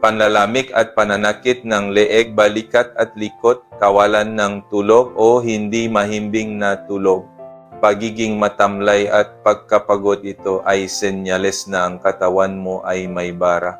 panlalamig at pananakit ng leeg, balikat at likod, kawalan ng tulog o hindi mahimbing na tulog. Pagiging matamlay at pagkapagod, ito ay senyales na ang katawan mo ay may bara.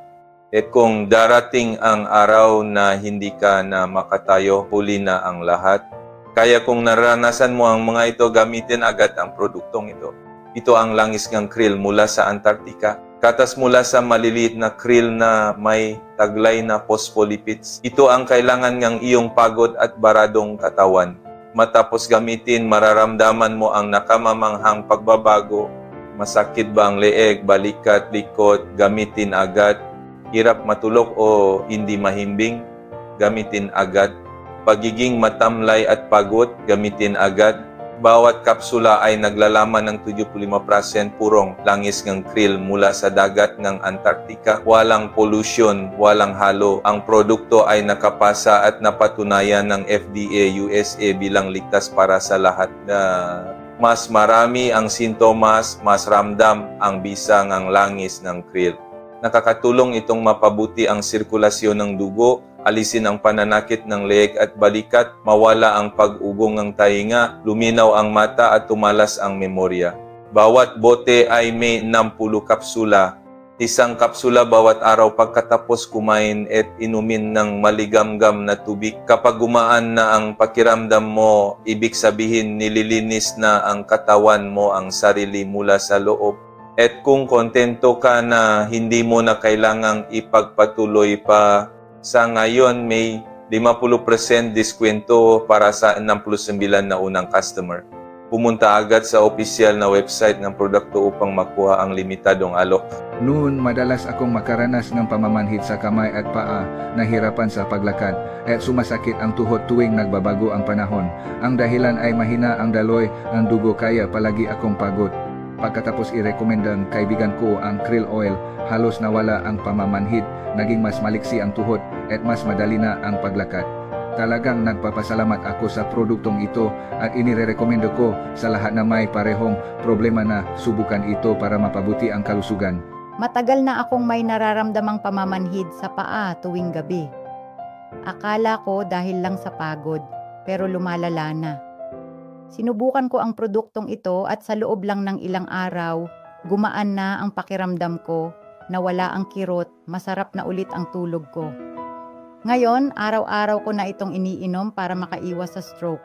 At kung darating ang araw na hindi ka na makatayo, huli na ang lahat. Kaya kung naranasan mo ang mga ito, gamitin agad ang produktong ito. Ito ang langis ng krill mula sa Antarctica. Katas mula sa maliliit na krill na may taglay na phospholipids. Ito ang kailangan ng iyong pagod at baradong katawan. Matapos gamitin, mararamdaman mo ang nakamamanghang pagbabago. Masakit ba ang leeg, balikat, likod? Gamitin agad. Hirap matulog o hindi mahimbing? Gamitin agad. Pagiging matamlay at pagod? Gamitin agad. Bawat kapsula ay naglalaman ng 75% purong langis ng krill mula sa dagat ng Antarctica. Walang pollution, walang halo. Ang produkto ay nakapasa at napatunayan ng FDA USA bilang ligtas para sa lahat. Mas marami ang sintomas, mas ramdam ang bisa ng langis ng krill. Nakakatulong itong mapabuti ang sirkulasyon ng dugo, alisin ang pananakit ng leeg at balikat, mawala ang pag-ugong ng tainga, luminaw ang mata at tumalas ang memorya. Bawat bote ay may 60 kapsula. Isang kapsula bawat araw pagkatapos kumain at inumin ng maligamgam na tubig. Kapag gumaan na ang pakiramdam mo, ibig sabihin nililinis na ang katawan mo ang sarili mula sa loob. At kung kontento ka na hindi mo na kailangang ipagpatuloy pa, sa ngayon may 50% diskwento para sa 69 na unang customer. Pumunta agad sa opisyal na website ng produkto upang makuha ang limitadong alok. Noon, madalas akong makaranas ng pamamanhid sa kamay at paa, nahirapan sa paglakad, at sumasakit ang tuhod tuwing nagbabago ang panahon. Ang dahilan ay mahina ang daloy ng dugo kaya palagi akong pagod. Pagkatapos irekomenda ng kaibigan ko ang krill oil, halos nawala ang pamamanhid, naging mas maliksi ang tuhod at mas madali na ang paglakad. Talagang nagpapasalamat ako sa produktong ito at inirekomendo ko sa lahat na may parehong problema na subukan ito para mapabuti ang kalusugan. Matagal na akong may nararamdamang pamamanhid sa paa tuwing gabi. Akala ko dahil lang sa pagod, pero lumalala na. Sinubukan ko ang produktong ito at sa loob lang ng ilang araw, gumaan na ang pakiramdam ko, nawala ang kirot, masarap na ulit ang tulog ko. Ngayon, araw-araw ko na itong iniinom para makaiwas sa stroke.